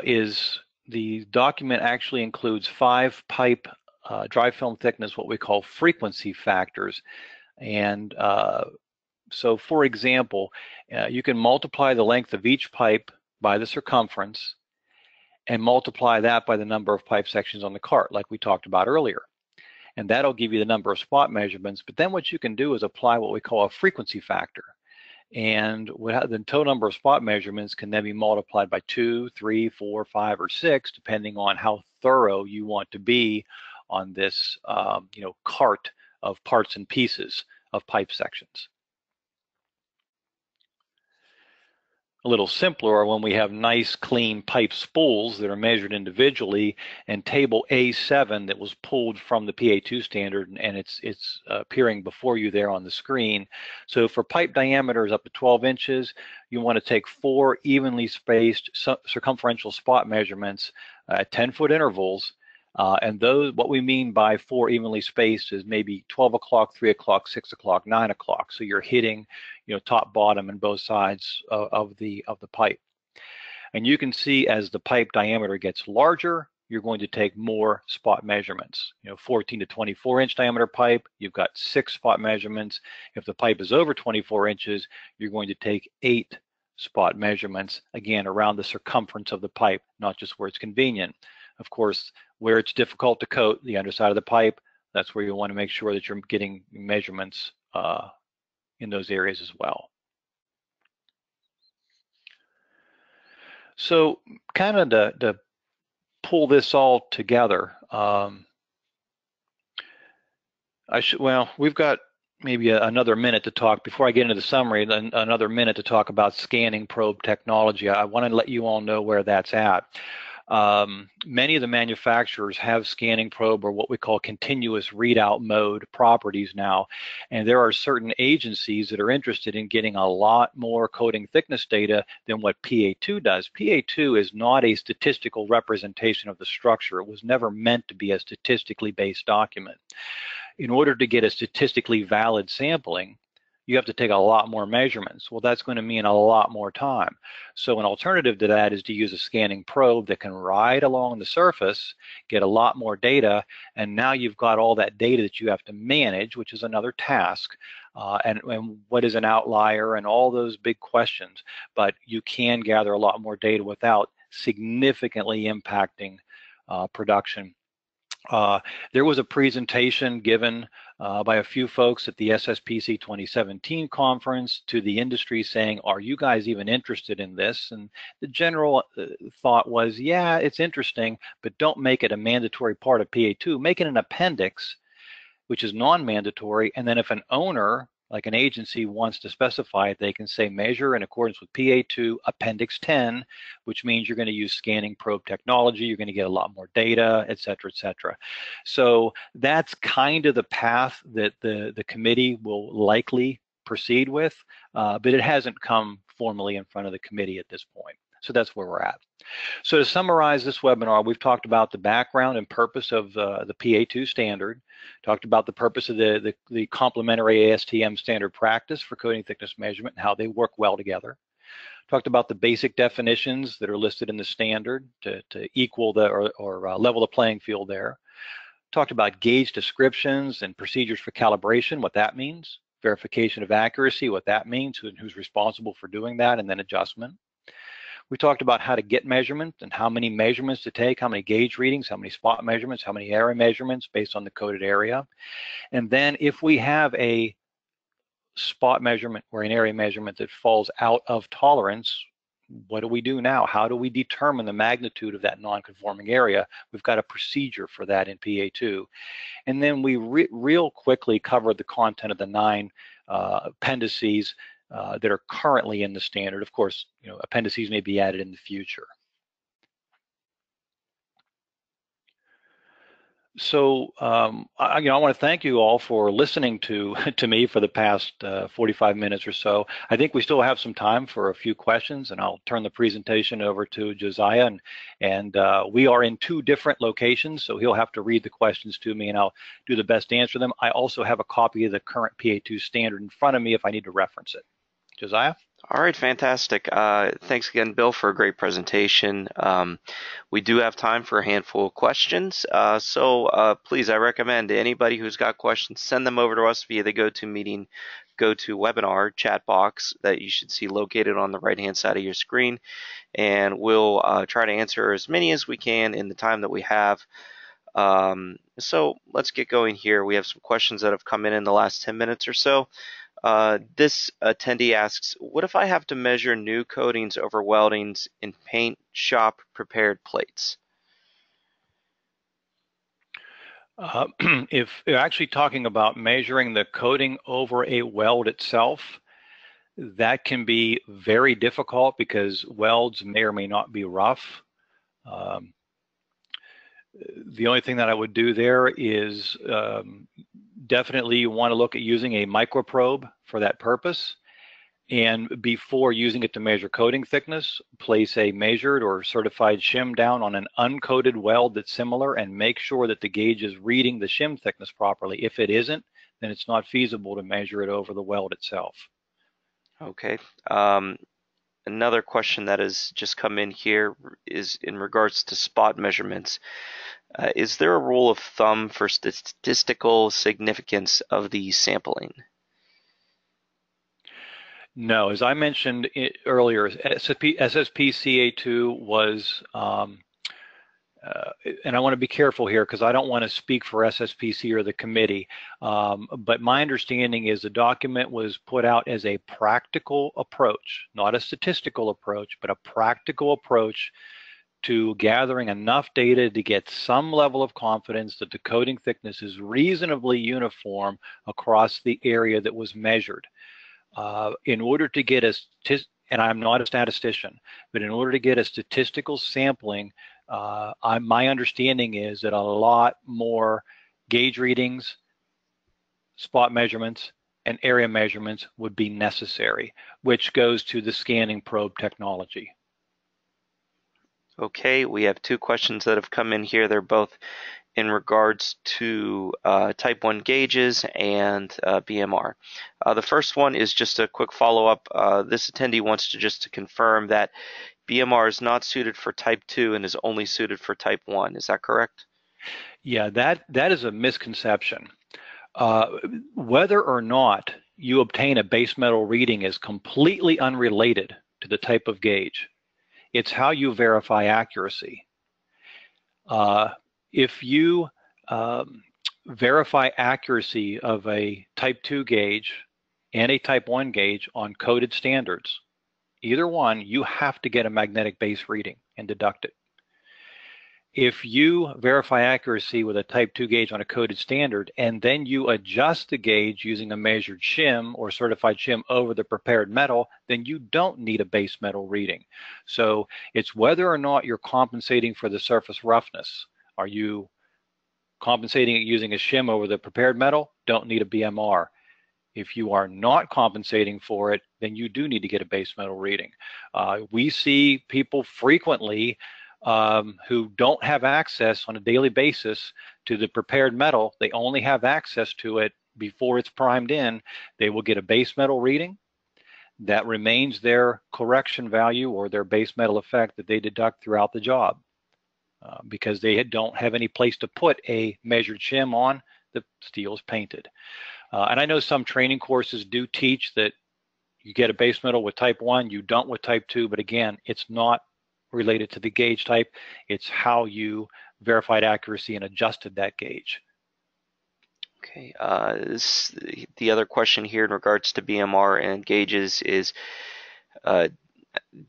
is the document actually includes 5 pipe dry film thickness, what we call frequency factors. And so for example, you can multiply the length of each pipe by the circumference and multiply that by the number of pipe sections on the cart, like we talked about earlier. And that'll give you the number of spot measurements. But then what you can do is apply what we call a frequency factor. And the total number of spot measurements can then be multiplied by 2, 3, 4, 5, or 6, depending on how thorough you want to be on this cart of parts and pieces of pipe sections. A little simpler are when we have nice clean pipe spools that are measured individually, and table A7 that was pulled from the PA2 standard, and it's appearing before you there on the screen. So for pipe diameters up to 12 inches, you want to take 4 evenly spaced circumferential spot measurements at 10-foot intervals. And those, what we mean by 4 evenly spaced is maybe 12 o'clock, 3 o'clock, 6 o'clock, 9 o'clock. So you're hitting, top, bottom, and both sides of the pipe. And you can see as the pipe diameter gets larger, you're going to take more spot measurements. 14 to 24 inch diameter pipe, you've got 6 spot measurements. If the pipe is over 24 inches, you're going to take 8 spot measurements, again, around the circumference of the pipe, not just where it's convenient. Of course, where it's difficult to coat, the underside of the pipe, that's where you want to make sure that you're getting measurements in those areas as well. So kind of to pull this all together, we've got maybe another minute to talk before I get into the summary, another minute to talk about scanning probe technology. I want to let you all know where that's at. Many of the manufacturers have scanning probe, or what we call continuous readout mode properties now, and there are certain agencies that are interested in getting a lot more coating thickness data than what PA2 does. PA2 is not a statistical representation of the structure. It was never meant to be a statistically based document. In order to get a statistically valid sampling, you have to take a lot more measurements. Well, that's going to mean a lot more time. So an alternative to that is to use a scanning probe that can ride along the surface, get a lot more data, and now you've got all that data that you have to manage, which is another task, and what is an outlier and all those big questions. But you can gather a lot more data without significantly impacting production. There was a presentation given by a few folks at the SSPC 2017 conference to the industry saying, are you guys even interested in this? And the general thought was, yeah, it's interesting, but don't make it a mandatory part of PA2. Make it an appendix, which is non-mandatory, and then if an owner, like an agency, wants to specify it, they can say measure in accordance with PA2 Appendix 10, which means you're going to use scanning probe technology, you're going to get a lot more data, et cetera, et cetera. So that's kind of the path that the committee will likely proceed with, but it hasn't come formally in front of the committee at this point. So that's where we're at. So to summarize this webinar, we've talked about the background and purpose of the PA2 standard, talked about the purpose of the complementary ASTM standard practice for coating thickness measurement and how they work well together. Talked about the basic definitions that are listed in the standard to equal or level the playing field there. Talked about gauge descriptions and procedures for calibration, what that means, verification of accuracy, what that means, who's responsible for doing that, and then adjustment. We talked about how to get measurements and how many measurements to take, how many gauge readings, how many spot measurements, how many area measurements based on the coated area. And then if we have a spot measurement or an area measurement that falls out of tolerance, what do we do now? How do we determine the magnitude of that non-conforming area? We've got a procedure for that in PA2. And then we real quickly covered the content of the 9 appendices that are currently in the standard. Of course, appendices may be added in the future. So I want to thank you all for listening to me for the past 45 minutes or so. I think we still have some time for a few questions, and I'll turn the presentation over to Josiah. And we are in 2 different locations, so he'll have to read the questions to me, and I'll do the best to answer them. I also have a copy of the current PA2 standard in front of me if I need to reference it. Josiah? All right, fantastic. Thanks again, Bill, for a great presentation. We do have time for a handful of questions, so please, I recommend anybody who's got questions, send them over to us via the GoToWebinar chat box that you should see located on the right-hand side of your screen, and we'll try to answer as many as we can in the time that we have. So let's get going here. We have some questions that have come in the last 10 minutes or so. This attendee asks, what if I have to measure new coatings over weldings in paint shop prepared plates? If you're actually talking about measuring the coating over a weld itself, that can be very difficult because welds may or may not be rough. The only thing that I would do there is definitely you want to look at using a microprobe for that purpose. And before using it to measure coating thickness, place a measured or certified shim down on an uncoated weld that's similar and make sure that the gauge is reading the shim thickness properly. If it isn't, then it's not feasible to measure it over the weld itself. Okay. Another question that has just come in here is in regards to spot measurements. Is there a rule of thumb for statistical significance of the sampling? No, as I mentioned earlier, SSPCA2 was, and I want to be careful here because I don't want to speak for SSPC or the committee, but my understanding is the document was put out as a practical approach, not a statistical approach, but a practical approach to gathering enough data to get some level of confidence that the coating thickness is reasonably uniform across the area that was measured. In order to get and I'm not a statistician, but in order to get a statistical sampling, my understanding is that a lot more gauge readings, spot measurements, and area measurements would be necessary, which goes to the scanning probe technology. Okay, we have two questions that have come in here. They're both in regards to type 1 gauges and BMR. The first one is just a quick follow-up. This attendee wants to confirm that BMR is not suited for type 2 and is only suited for type 1. Is that correct? Yeah, that is a misconception. Whether or not you obtain a base metal reading is completely unrelated to the type of gauge. It's how you verify accuracy. If you verify accuracy of a type 2 gauge and a type 1 gauge on coded standards, either one, you have to get a magnetic base reading and deduct it. If you verify accuracy with a type 2 gauge on a coded standard and then you adjust the gauge using a measured shim or certified shim over the prepared metal, then you don't need a base metal reading. So it's whether or not you're compensating for the surface roughness. Are you compensating it using a shim over the prepared metal? Don't need a BMR. If you are not compensating for it, then you do need to get a base metal reading. We see people frequently who don't have access on a daily basis to the prepared metal. They only have access to it before it's primed in. They will get a base metal reading that remains their correction value or their base metal effect that they deduct throughout the job because they don't have any place to put a measured shim on the steel is painted. And I know some training courses do teach that you get a base metal with type 1, you don't with type 2, but again, it's not related to the gauge type. It's how you verified accuracy and adjusted that gauge. Okay. The other question here in regards to BMR and gauges is,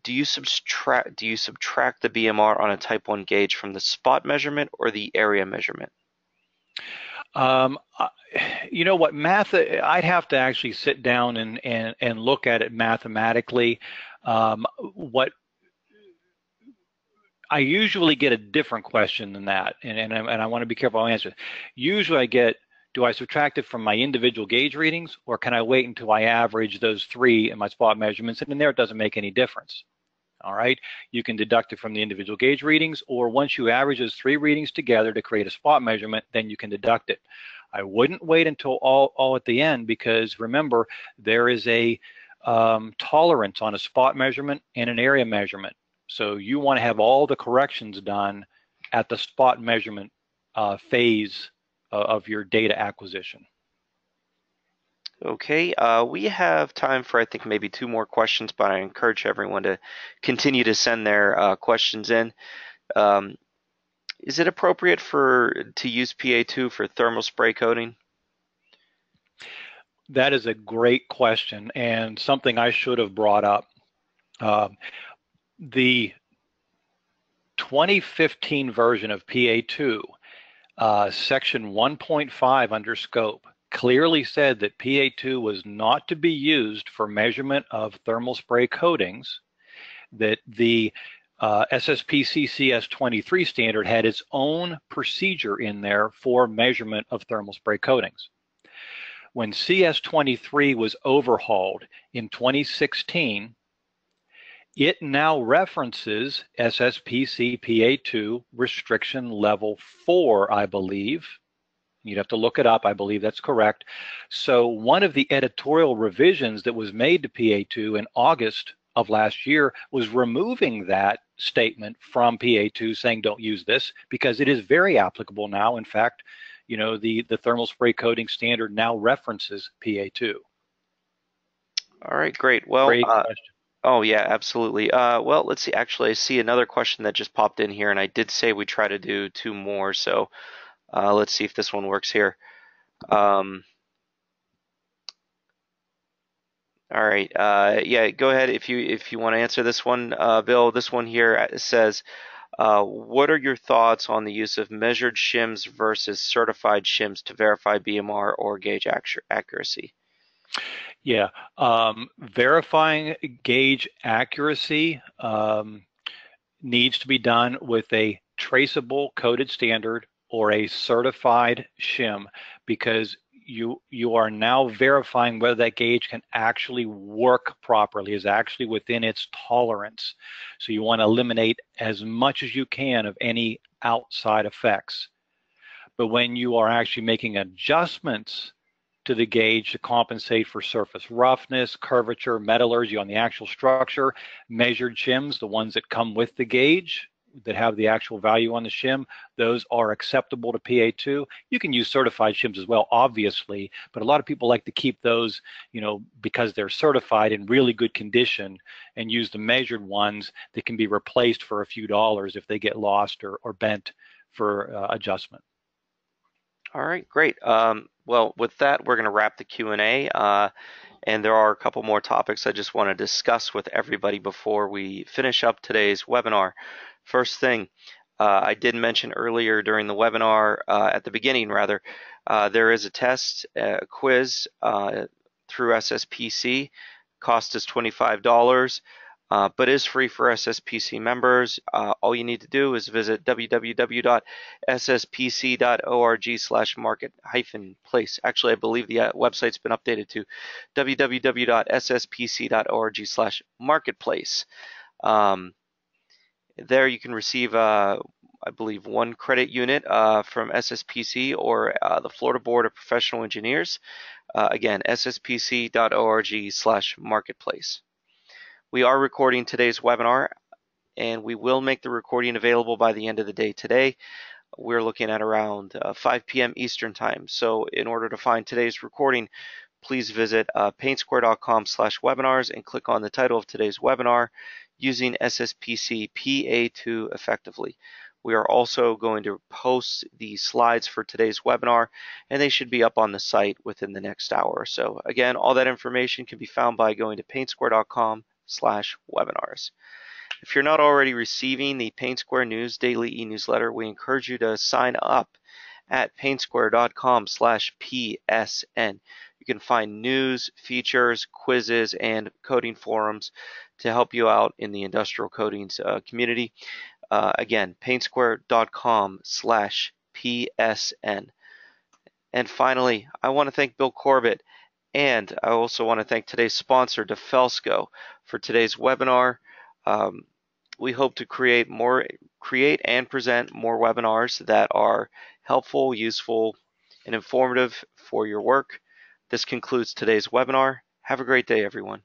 do you subtract the BMR on a type 1 gauge from the spot measurement or the area measurement? You know what, I'd have to actually sit down and look at it mathematically. What I usually get a different question than that, and I want to be careful how I answer it. Usually I get, do I subtract it from my individual gauge readings, or can I wait until I average those three in my spot measurements? And in there, it doesn't make any difference. All right, you can deduct it from the individual gauge readings, or once you average those three readings together to create a spot measurement, then you can deduct it. I wouldn't wait until all at the end, because remember, there is a tolerance on a spot measurement and an area measurement. So you want to have all the corrections done at the spot measurement phase of your data acquisition. Okay, we have time for I think maybe two more questions, but I encourage everyone to continue to send their questions in. Is it appropriate to use PA2 for thermal spray coating? That is a great question and something I should have brought up. The 2015 version of PA2, section 1.5 under scope, clearly said that PA2 was not to be used for measurement of thermal spray coatings, that the SSPC CS23 standard had its own procedure in there for measurement of thermal spray coatings. When CS23 was overhauled in 2016, it now references SSPC PA2 restriction level 4, I believe. You'd have to look it up. I believe that's correct. So one of the editorial revisions that was made to PA2 in August of last year was removing that statement from PA2, saying don't use this, because it is very applicable now. In fact, you know, the thermal spray coating standard now references PA2. All right, great. Well, Great question. oh yeah, absolutely. Well, let's see. Actually, I see another question that just popped in here, and I did say we try to do two more, so let's see if this one works here. All right. Yeah, go ahead if you want to answer this one, Bill. This one here says, what are your thoughts on the use of measured shims versus certified shims to verify BMR or gauge accuracy? Yeah, verifying gauge accuracy needs to be done with a traceable coded standard or a certified shim, because you are now verifying whether that gauge can actually work properly, is actually within its tolerance. So you want to eliminate as much as you can of any outside effects. But when you are actually making adjustments to the gauge to compensate for surface roughness, curvature, metallurgy on the actual structure, measured shims, the ones that come with the gauge, that have the actual value on the shim, those are acceptable to PA2. You can use certified shims as well, obviously, but a lot of people like to keep those, you know, because they're certified in really good condition, and use the measured ones that can be replaced for a few dollars if they get lost or bent for adjustment. All right, great. Well, with that, we're going to wrap the Q&A, and there are a couple more topics I just want to discuss with everybody before we finish up today's webinar. First thing, I did mention earlier during the webinar, at the beginning rather, there is a test, a quiz through SSPC. Cost is $25. But is free for SSPC members. All you need to do is visit www.sspc.org/market-place. Actually, I believe the website's been updated to www.sspc.org/marketplace. There you can receive, I believe, 1 credit unit from SSPC or the Florida Board of Professional Engineers. Again, sspc.org/marketplace. We are recording today's webinar, and we will make the recording available by the end of the day today. We're looking at around 5 p.m. Eastern Time. So in order to find today's recording, please visit PaintSquare.com/webinars and click on the title of today's webinar, using SSPC PA2 effectively. We are also going to post the slides for today's webinar, and they should be up on the site within the next hour or so. Again, all that information can be found by going to PaintSquare.com/webinars. If you're not already receiving the PaintSquare News Daily e-newsletter, we encourage you to sign up at PaintSquare.com/PSN. You can find news, features, quizzes, and coding forums to help you out in the industrial coatings community. Again, PaintSquare.com/PSN. And finally, I want to thank Bill Corbett, and I also want to thank today's sponsor, DeFelsco, for today's webinar. We hope to create and present more webinars that are helpful, useful, and informative for your work. This concludes today's webinar. Have a great day, everyone.